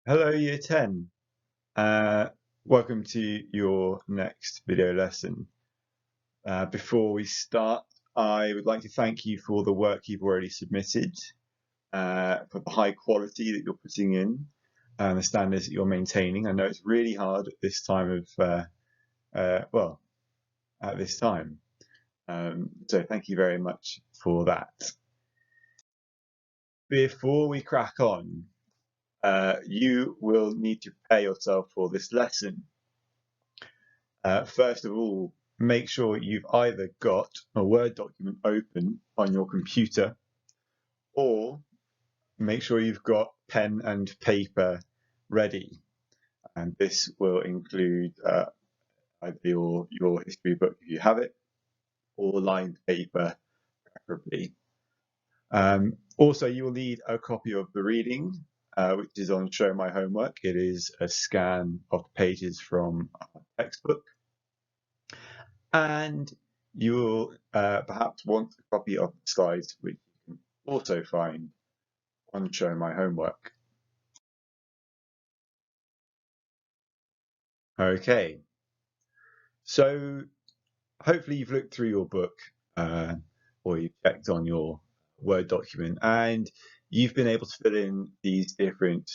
Hello, Year 10. Uh, Welcome to your next video lesson. Before we start, I would like to thank you for the work you've already submitted, for the high quality that you're putting in, and the standards that you're maintaining. I know it's really hard at this time at this time. So thank you very much for that. Before we crack on, you will need to prepare yourself for this lesson. First of all, make sure you've either got a Word document open on your computer, or make sure you've got pen and paper ready. And this will include either your history book if you have it, or lined paper preferably. Also, you will need a copy of the reading, which is on Show My Homework. It is a scan of the pages from our textbook. And you will perhaps want a copy of the slides, which you can also find on Show My Homework. Okay, so hopefully you've looked through your book or you've checked on your Word document, and you've been able to fill in these different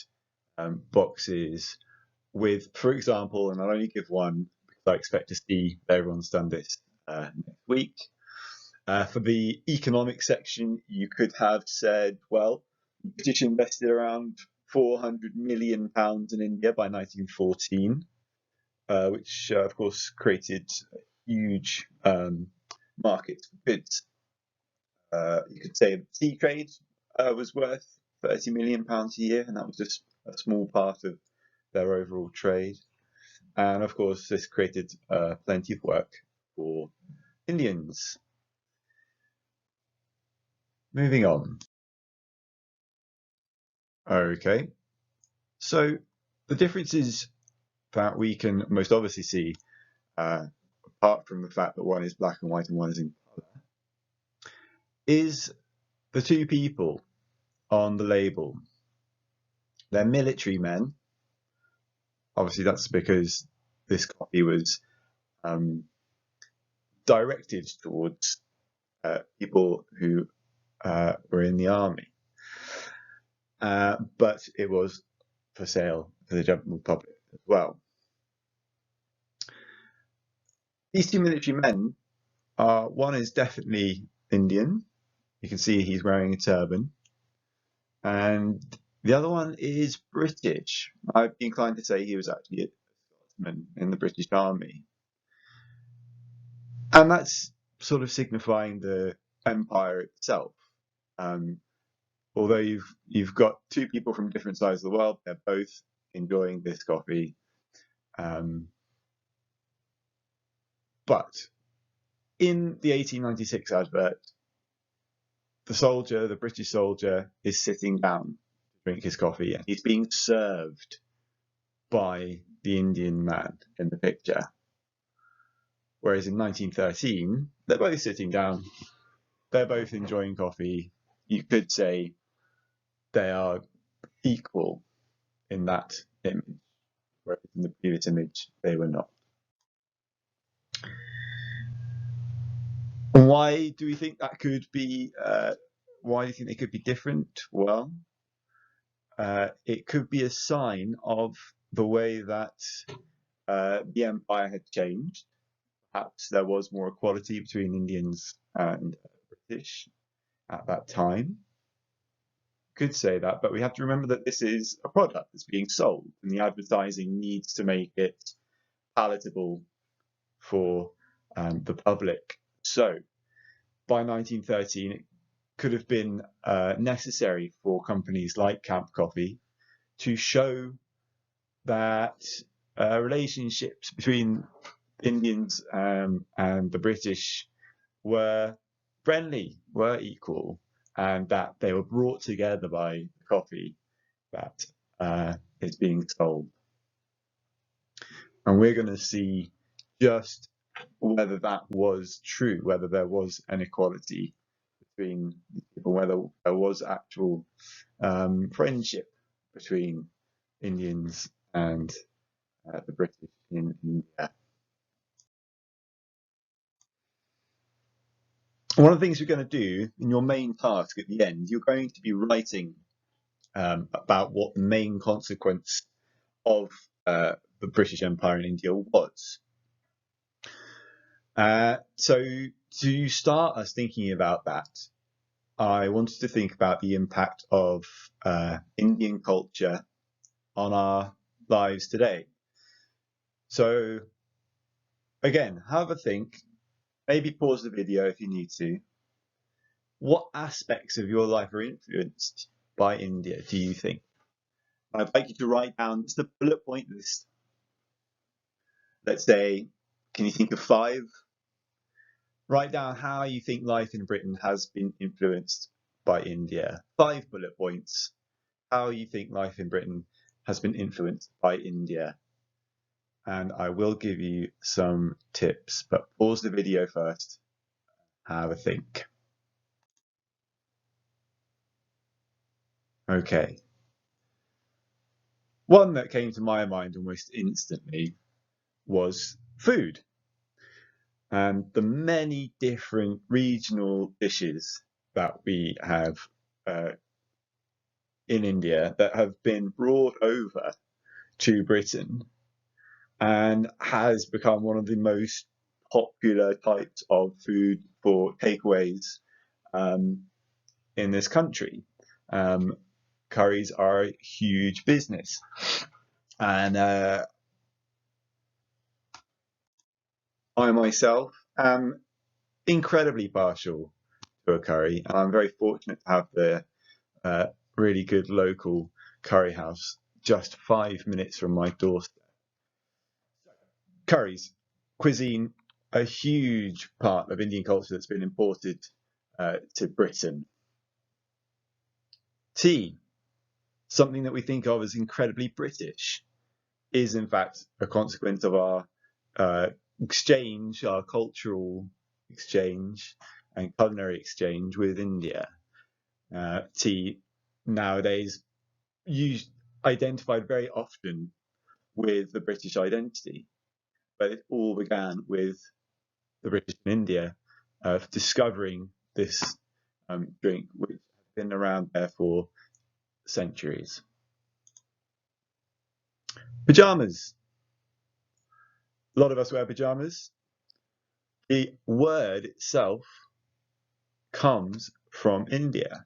boxes with, for example, and I'll only give one because I expect to see everyone's done this next week. For the economic section, you could have said, well, the British invested around £400 million in India by 1914, which of course created a huge market for goods. You could say the tea trade was worth £30 million a year, and that was just a small part of their overall trade. And of course, this created plenty of work for Indians. Moving on. Okay, so the differences that we can most obviously see, apart from the fact that one is black and white and one is in colour, is the two people on the label. They're military men. Obviously, that's because this copy was directed towards people who were in the army. But it was for sale for the general public as well. These two military men one is definitely Indian. You can see he's wearing a turban. And the other one is British. I'd be inclined to say he was actually a Scotsman in the British Army. And that's sort of signifying the empire itself. Although you've got two people from different sides of the world, they're both enjoying this coffee. But in the 1896 advert, the British soldier, is sitting down to drink his coffee, and he's being served by the Indian man in the picture. Whereas in 1913, they're both sitting down, they're both enjoying coffee. You could say they are equal in that image, whereas in the previous image, they were not. Why do we think that could be? Why do you think they could be different? Well, it could be a sign of the way that the empire had changed. Perhaps there was more equality between Indians and British at that time. Could say that, but we have to remember that this is a product that's being sold, and the advertising needs to make it palatable for the public. So by 1913, it could have been necessary for companies like Camp Coffee to show that relationships between Indians and the British were friendly, were equal, and that they were brought together by coffee that is being sold. And we're going to see just whether that was true, whether there was an equality between people, whether there was actual friendship between Indians and the British in India. One of the things you're going to do in your main task at the end, you're going to be writing about what the main consequence of the British Empire in India was. So to start us thinking about that, I wanted to think about the impact of Indian culture on our lives today. So again, have a think, maybe pause the video if you need to. What aspects of your life are influenced by India, do you think? I'd like you to write down just a bullet point list. Let's say, can you think of 5? Write down how you think life in Britain has been influenced by India. 5 bullet points. How you think life in Britain has been influenced by India. And I will give you some tips, but pause the video first. Have a think. Okay. One that came to my mind almost instantly was food. And the many different regional dishes that we have in India that have been brought over to Britain and has become one of the most popular types of food for takeaways in this country. Curries are a huge business, and I myself am incredibly partial to a curry, and I'm very fortunate to have the really good local curry house just 5 minutes from my doorstep. Curries, cuisine, a huge part of Indian culture that's been imported to Britain. Tea, something that we think of as incredibly British, is in fact a consequence of our exchange, our cultural exchange and culinary exchange with India. Tea nowadays identified very often with the British identity, but it all began with the British in India discovering this drink, which has been around there for centuries. Pajamas. A lot of us wear pajamas. The word itself comes from India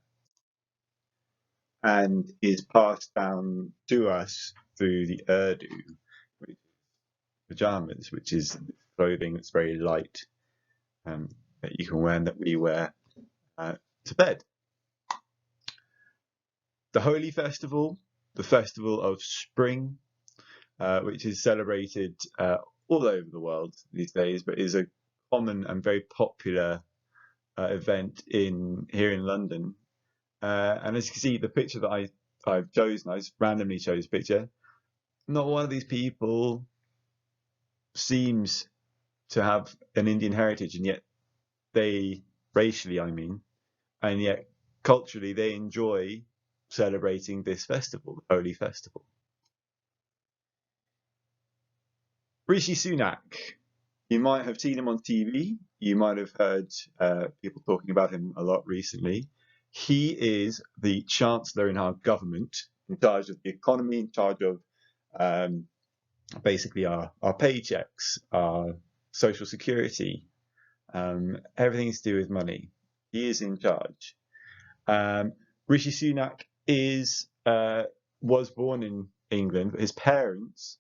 and is passed down to us through the Urdu, which is pajamas, which is clothing that's very light that you can wear and that we wear to bed. The Holi festival, the festival of spring, which is celebrated all over the world these days, but is a common and very popular event here in London. And as you can see, the picture that I've chosen, I just randomly chose a picture. Not one of these people seems to have an Indian heritage, and yet racially, and yet culturally, they enjoy celebrating this festival, the Holi festival. Rishi Sunak, you might have seen him on TV. You might have heard people talking about him a lot recently. He is the Chancellor in our government, in charge of the economy, in charge of basically our paychecks, our social security, everything to do with money. He is in charge. Rishi Sunak was born in England, but his parents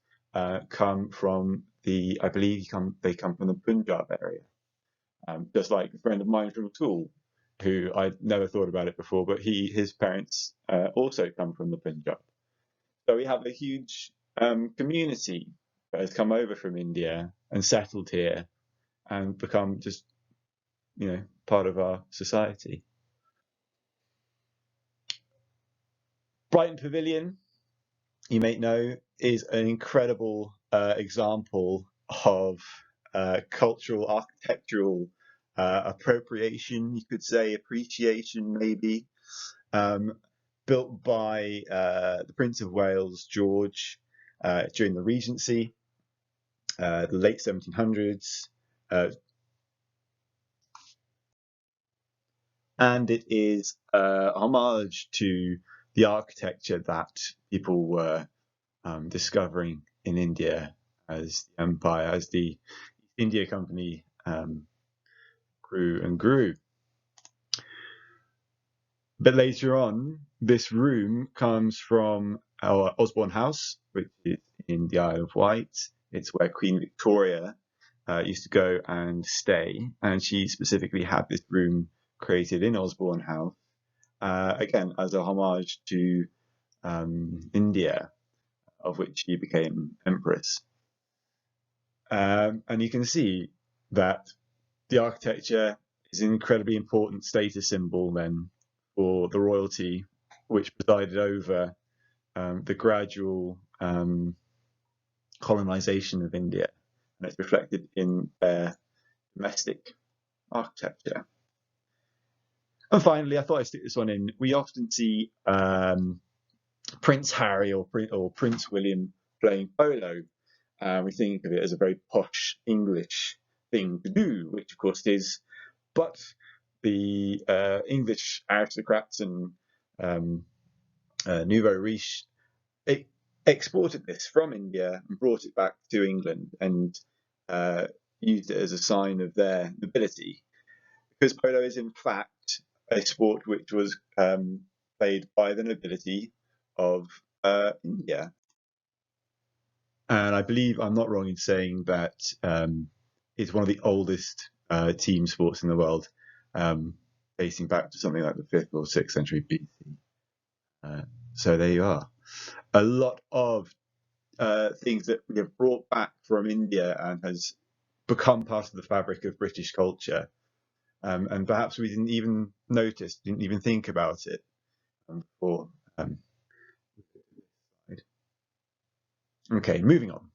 come from I believe they come from the Punjab area. Just like a friend of mine from school, who I'd never thought about it before, but his parents also come from the Punjab. So we have a huge community that has come over from India and settled here and become just, part of our society. Brighton Pavilion, you may know, is an incredible example of cultural, architectural appropriation, you could say, appreciation maybe. built by the Prince of Wales, George, during the Regency, the late 1700s. And it is a homage to the architecture that people were discovering in India as the empire, as the India Company grew and grew. But later on, this room comes from our Osborne House, which is in the Isle of Wight. It's where Queen Victoria used to go and stay, and she specifically had this room created in Osborne House, again as a homage to India, of which she became empress. And you can see that the architecture is an incredibly important status symbol then for the royalty which presided over the gradual colonization of India, and it's reflected in their domestic architecture. And finally, I thought I'd stick this one in. We often see Prince Harry or Prince William playing polo. We think of it as a very posh English thing to do, which of course it is, but the English aristocrats and nouveau riche exported this from India and brought it back to England and used it as a sign of their nobility, because polo is in fact a sport which was played by the nobility of India. And I believe I'm not wrong in saying that it's one of the oldest team sports in the world, dating back to something like the 5th or 6th century BC. So there you are. A lot of things that we have brought back from India and has become part of the fabric of British culture. And perhaps we didn't even notice, didn't even think about it before. Okay, moving on.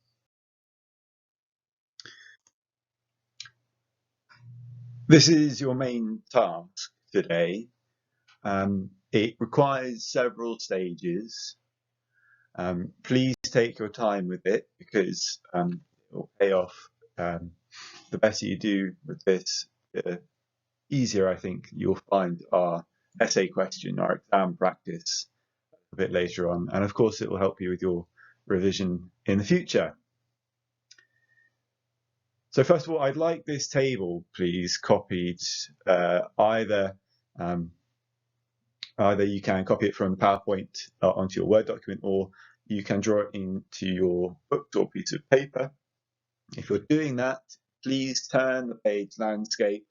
This is your main task today. It requires several stages. Please take your time with it, because it will pay off. The better you do with this, the easier I think you'll find our essay question, our exam practice a bit later on. And of course, it will help you with your revision in the future. So first of all, I'd like this table, please, copied. Either you can copy it from PowerPoint onto your Word document, or you can draw it into your book or piece of paper. If you're doing that, please turn the page landscape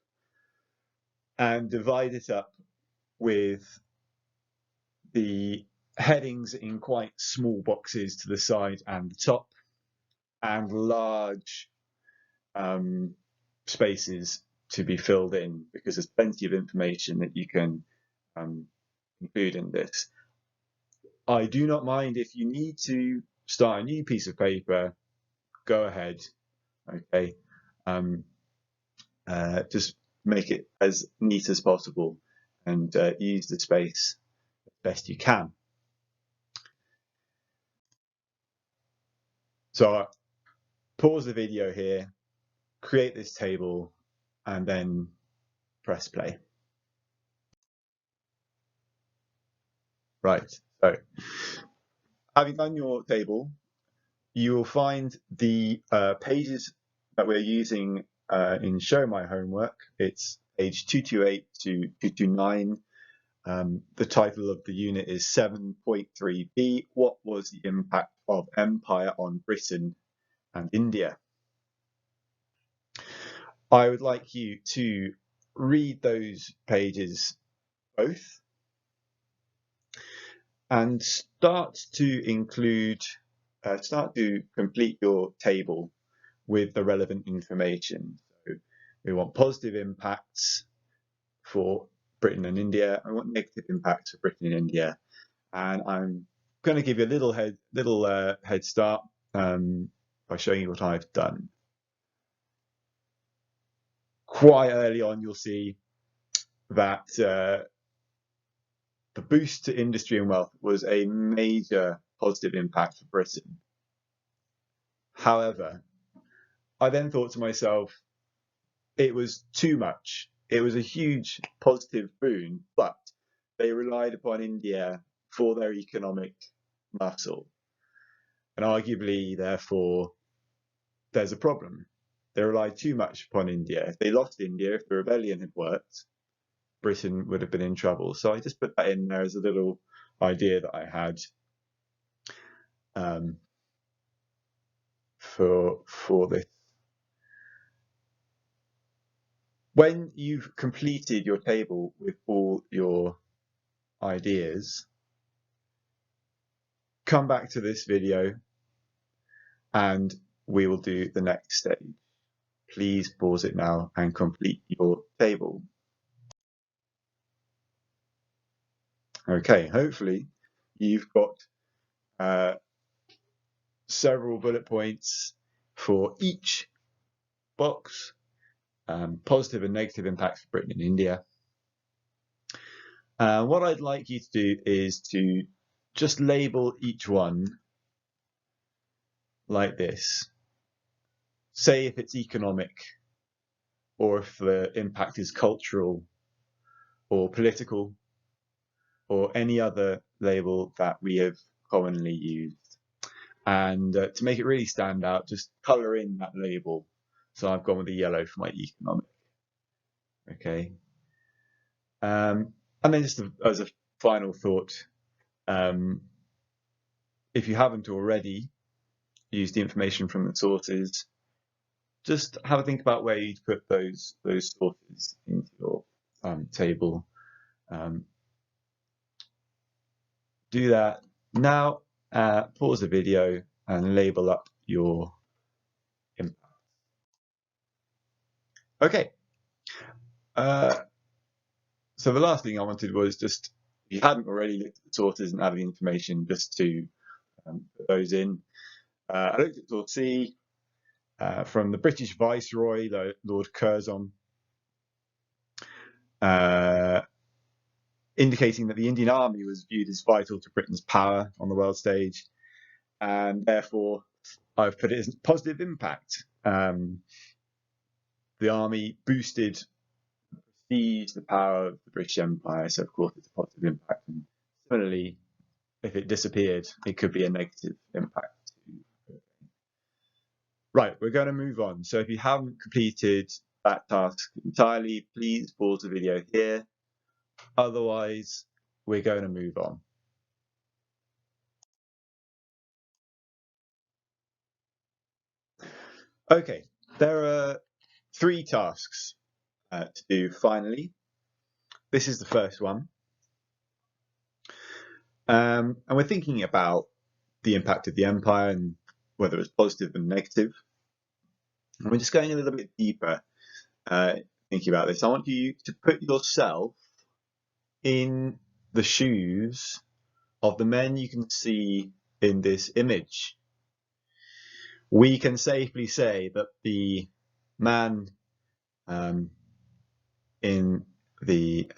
and divide it up with the headings in quite small boxes to the side and the top, and large spaces to be filled in, because there's plenty of information that you can include in this. I do not mind if you need to start a new piece of paper, go ahead, okay. Just make it as neat as possible and use the space as best you can. So pause the video here, create this table, and then press play. Right, so having done your table, you will find the pages that we're using in Show My Homework. It's page 228 to 229. The title of the unit is 7.3b, What was the impact of empire on Britain and India? I would like you to read those pages both and start to complete your table with the relevant information. So we want positive impacts for Britain and India. I want negative impacts for Britain and India. And I'm going to give you a little head start by showing you what I've done. Quite early on, you'll see that the boost to industry and wealth was a major positive impact for Britain. However, I then thought to myself, it was too much. It was a huge positive boon, but they relied upon India for their economic muscle. And arguably, therefore, there's a problem. They relied too much upon India. If they lost India, if the rebellion had worked, Britain would have been in trouble. So I just put that in there as a little idea that I had for this. When you've completed your table with all your ideas, come back to this video and we will do the next stage. Please pause it now and complete your table. Okay, hopefully you've got several bullet points for each box, positive and negative impacts for Britain and India. What I'd like you to do is to just label each one like this. Say if it's economic, or if the impact is cultural or political, or any other label that we have commonly used. And to make it really stand out, just colour in that label. So I've gone with the yellow for my economic. Okay. And then just as a final thought, if you haven't already used the information from the sources, just have a think about where you'd put those sources into your table. Do that now. Pause the video and label up your impact. Okay. So the last thing I wanted was just, if you hadn't already looked at the sources and had the information, just to put those in. I looked at source C from the British Viceroy, Lord Curzon, indicating that the Indian Army was viewed as vital to Britain's power on the world stage, and therefore I've put it as a positive impact. The army boosted the power of the British Empire, so of course it's a positive impact. And similarly, if it disappeared, it could be a negative impact. Right, we're going to move on. So if you haven't completed that task entirely, please pause the video here. Otherwise, we're going to move on. Okay, there are 3 tasks to do finally. This is the first one. And we're thinking about the impact of the empire and whether it's positive and negative. And we're just going a little bit deeper thinking about this. I want you to put yourself in the shoes of the men you can see in this image. We can safely say that the man in the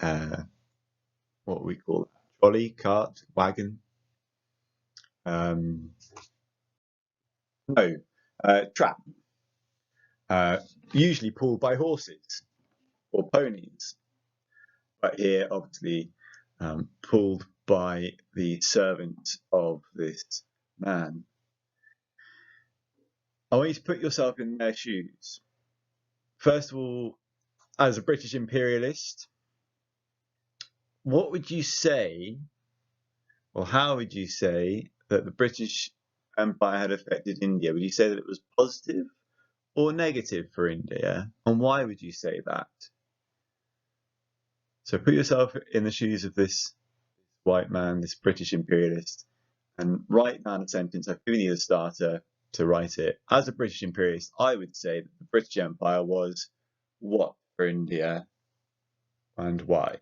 what we call trolley, cart, wagon, trap, usually pulled by horses or ponies, but here obviously pulled by the servant of this man. I want you to put yourself in their shoes. First of all, as a British imperialist, what would you say, or how would you say, that the British Empire had affected India? Would you say that it was positive or negative for India? And why would you say that? So put yourself in the shoes of this white man, this British imperialist, and write down a sentence. I've given you the starter to write it. As a British imperialist, I would say that the British Empire was what for India and why?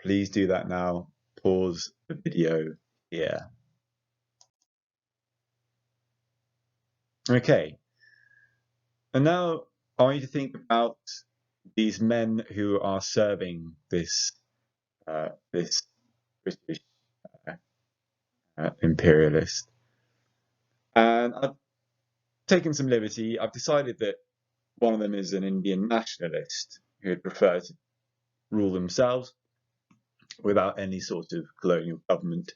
Please do that now. Pause the video here. Okay. And now I want you to think about these men who are serving this this British imperialist. And I've taken some liberty. I've decided that one of them is an Indian nationalist who would prefer to rule themselves without any sort of colonial government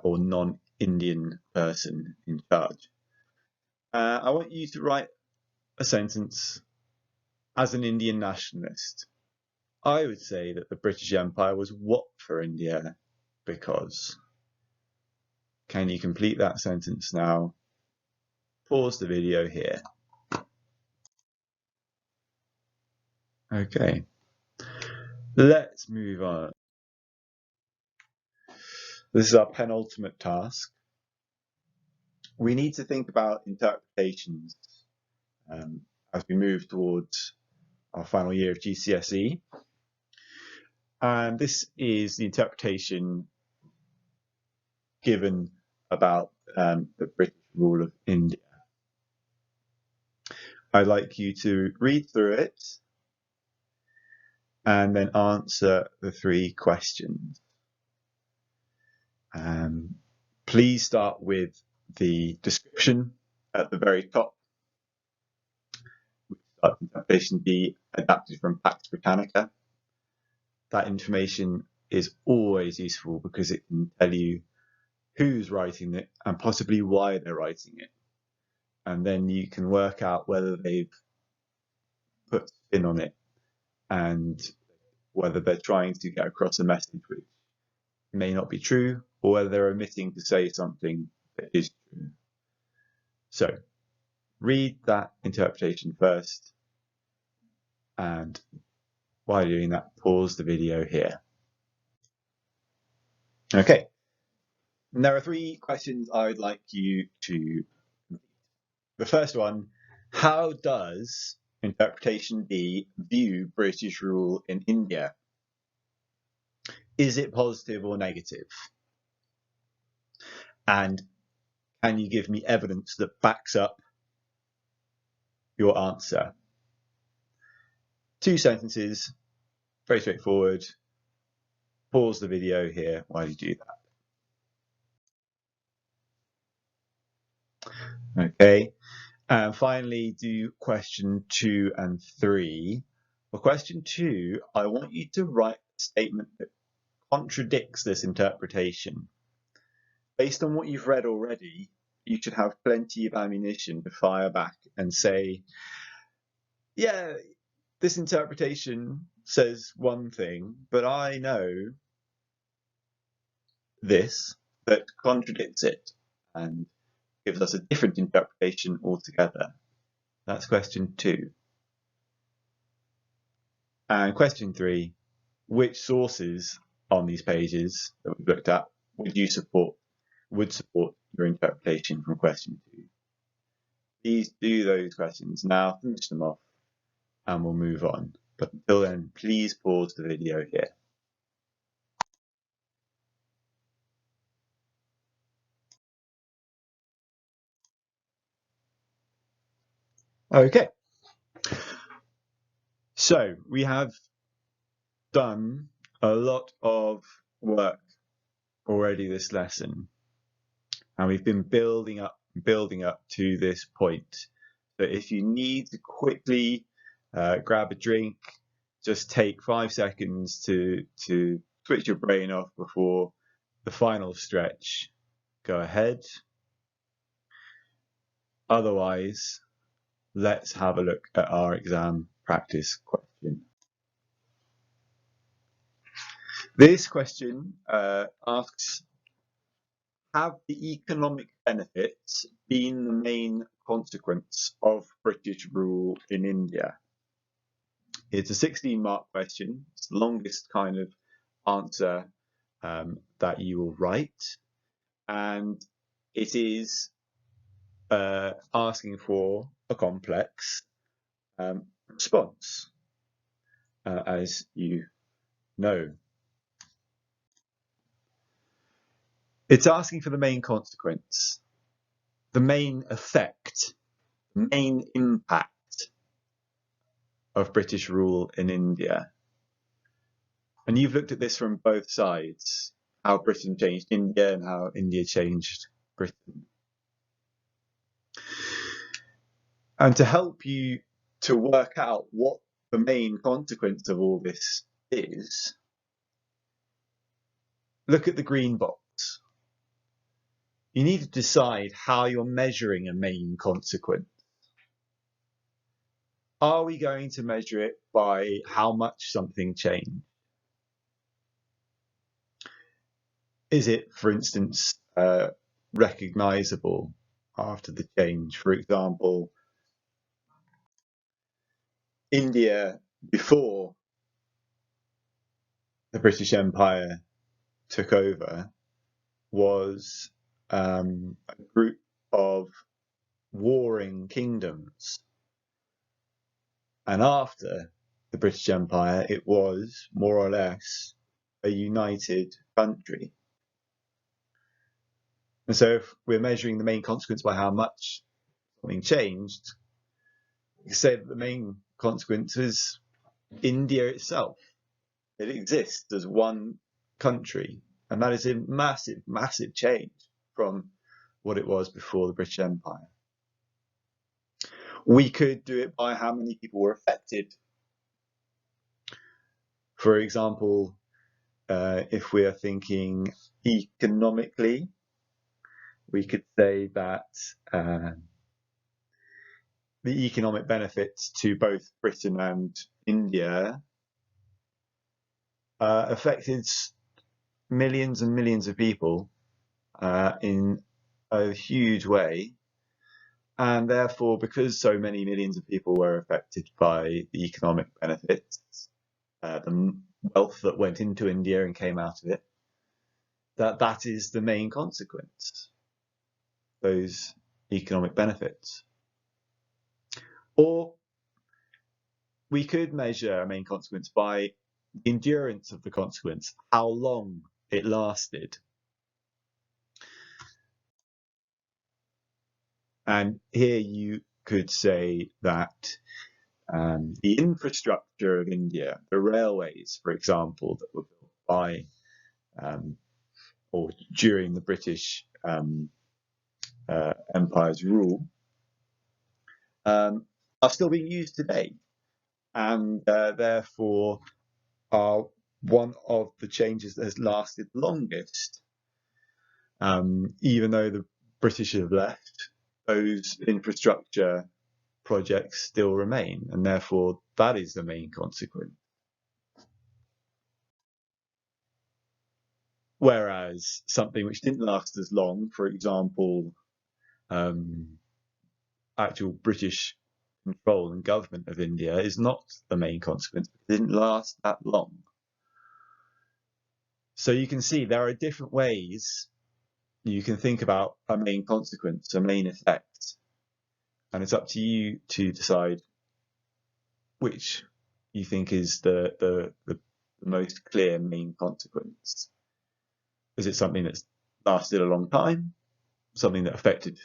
or non-Indian person in charge. I want you to write a sentence as an Indian nationalist. I would say that the British Empire was what for India because. Can you complete that sentence now? Pause the video here. Okay, let's move on. This is our penultimate task. We need to think about interpretations as we move towards our final year of GCSE. And this is the interpretation given about the British rule of India. I'd like you to read through it and then answer the 3 questions. Please start with the description at the very top, which is interpretation B, adapted from Pax Britannica. That information is always useful because it can tell you who's writing it and possibly why they're writing it. And then you can work out whether they've put spin on it and whether they're trying to get across a message which may not be true, or whether they're omitting to say something that is true. So read that interpretation first, and while you're doing that, pause the video here. Okay, and there are 3 questions I would like you to complete. The first one, how does interpretation B view British rule in India? Is it positive or negative? And can you give me evidence that backs up your answer? 2 sentences, very straightforward. Pause the video here while you do that. Okay, and finally do question 2 and 3. For question 2, I want you to write a statement that contradicts this interpretation. Based on what you've read already, you should have plenty of ammunition to fire back and say, yeah, this interpretation says one thing, but I know this that contradicts it and gives us a different interpretation altogether. That's question 2. And question 3, which sources on these pages that we've looked at would support your interpretation from question 2? Please do those questions now, finish them off, and we'll move on. But until then, please pause the video here. Okay, so we have done a lot of work already this lesson, and we've been building up to this point. So if you need to quickly grab a drink, just take 5 seconds to switch your brain off before the final stretch. Go ahead. Otherwise, let's have a look at our exam practice question. This question asks, have the economic benefits been the main consequence of British rule in India? It's a 16-mark question. It's the longest kind of answer that you will write, and it is asking for a complex response, as you know. It's asking for the main consequence, the main effect, the main impact of British rule in India. And you've looked at this from both sides, how Britain changed India and how India changed Britain. And to help you to work out what the main consequence of all this is, look at the green box. You need to decide how you're measuring a main consequence. Are we going to measure it by how much something changed? Is it, for instance, recognizable after the change? For example, India before the British Empire took over was a group of warring kingdoms. And after the British Empire, it was more or less a united country. And so if we're measuring the main consequence by how much something changed, you say that the main consequence is India itself. It exists as one country, and that is a massive, massive change from what it was before the British Empire. We could do it by how many people were affected. For example, if we are thinking economically, we could say that the economic benefits to both Britain and India affected millions and millions of people in a huge way. And therefore, because so many millions of people were affected by the economic benefits, the wealth that went into India and came out of it, that is the main consequence, those economic benefits. Or we could measure a main consequence by the endurance of the consequence, how long it lasted. And here you could say that the infrastructure of India, the railways, for example, that were built by or during the British Empire's rule, are still being used today, and therefore are one of the changes that has lasted longest. Even though the British have left, those infrastructure projects still remain, and therefore that is the main consequence. Whereas something which didn't last as long, for example, actual British control and government of India, is not the main consequence because it didn't last that long. So you can see there are different ways you can think about a main consequence, a main effect, and it's up to you to decide which you think is the most clear main consequence. Is it something that's lasted a long time, something that affected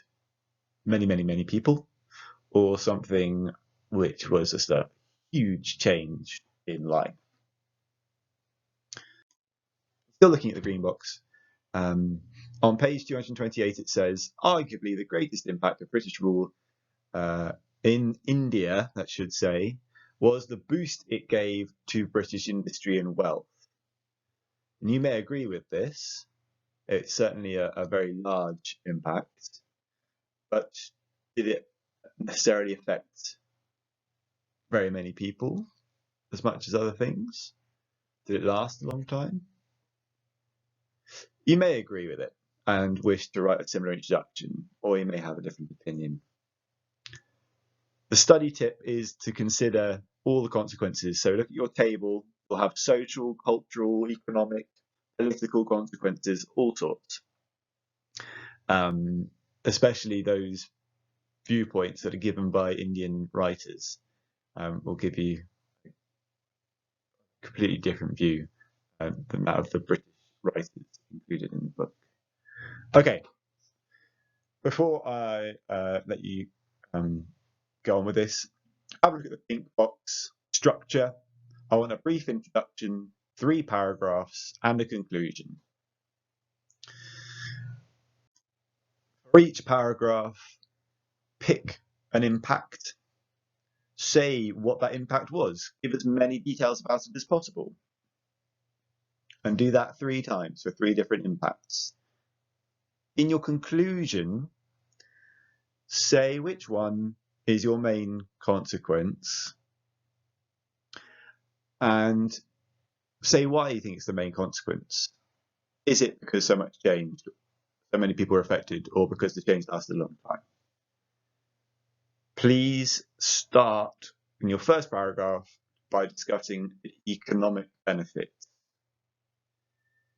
many, many, many people, or something which was just a huge change in life? Still looking at the green box. On page 228, it says, arguably the greatest impact of British rule in India, that should say, was the boost it gave to British industry and wealth. And you may agree with this. It's certainly a very large impact, but did it necessarily affect very many people as much as other things? Did it last a long time? You may agree with it and wish to write a similar introduction, or you may have a different opinion. The study tip is to consider all the consequences. So look at your table. You'll have social, cultural, economic, political consequences, all sorts. Especially those viewpoints that are given by Indian writers will give you a completely different view than that of the British writers included in the book. Okay, before I let you go on with this, have a look at the pink box structure. I want a brief introduction 3 paragraphs, and a conclusion. For each paragraph, pick an impact. Say what that impact was. Give as many details about it as possible. And do that 3 times for 3 different impacts. In your conclusion, say which one is your main consequence and say why you think it's the main consequence. Is it because so much changed, so many people are affected, or because the change lasted a long time? Please start in your first paragraph by discussing the economic benefits.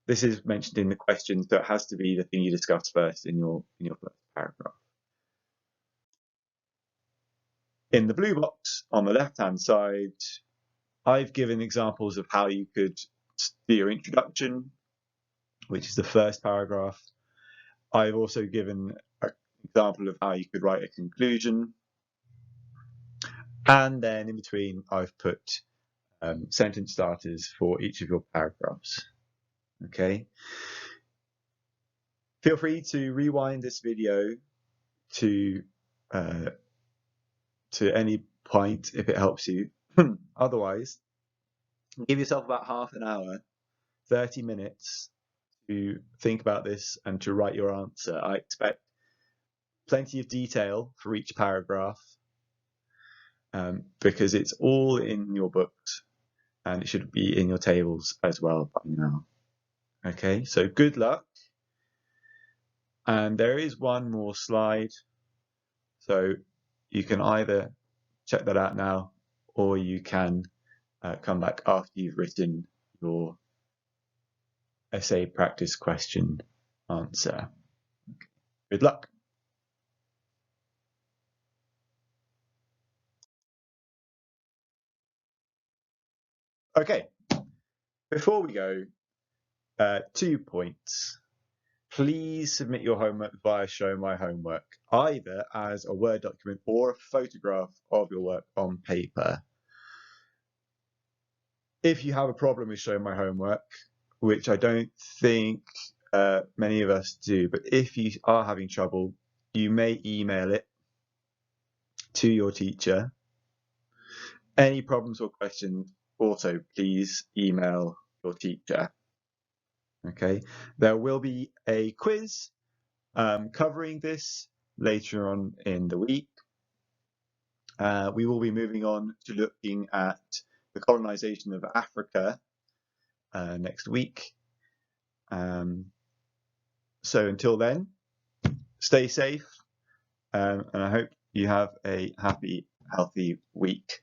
This is mentioned in the question, so it has to be the thing you discuss first in your first paragraph. In the blue box on the left-hand side, I've given examples of how you could do your introduction, which is the first paragraph. I've also given an example of how you could write a conclusion. And then in between, I've put sentence starters for each of your paragraphs. Okay. Feel free to rewind this video to any point if it helps you. Otherwise, give yourself about half an hour, 30 minutes to think about this and to write your answer. I expect plenty of detail for each paragraph because it's all in your books and it should be in your tables as well by now. Okay, so good luck. And there is one more slide. So you can either check that out now or you can come back after you've written your essay practice question answer. Good luck. Okay, before we go, 2 points. Please submit your homework via Show My Homework, either as a Word document or a photograph of your work on paper. If you have a problem with Show My Homework, which I don't think many of us do, but if you are having trouble, you may email it to your teacher. Any problems or questions, also please email your teacher. Okay, there will be a quiz covering this later on in the week. We will be moving on to looking at the colonization of Africa next week. So until then, stay safe, and I hope you have a happy, healthy week.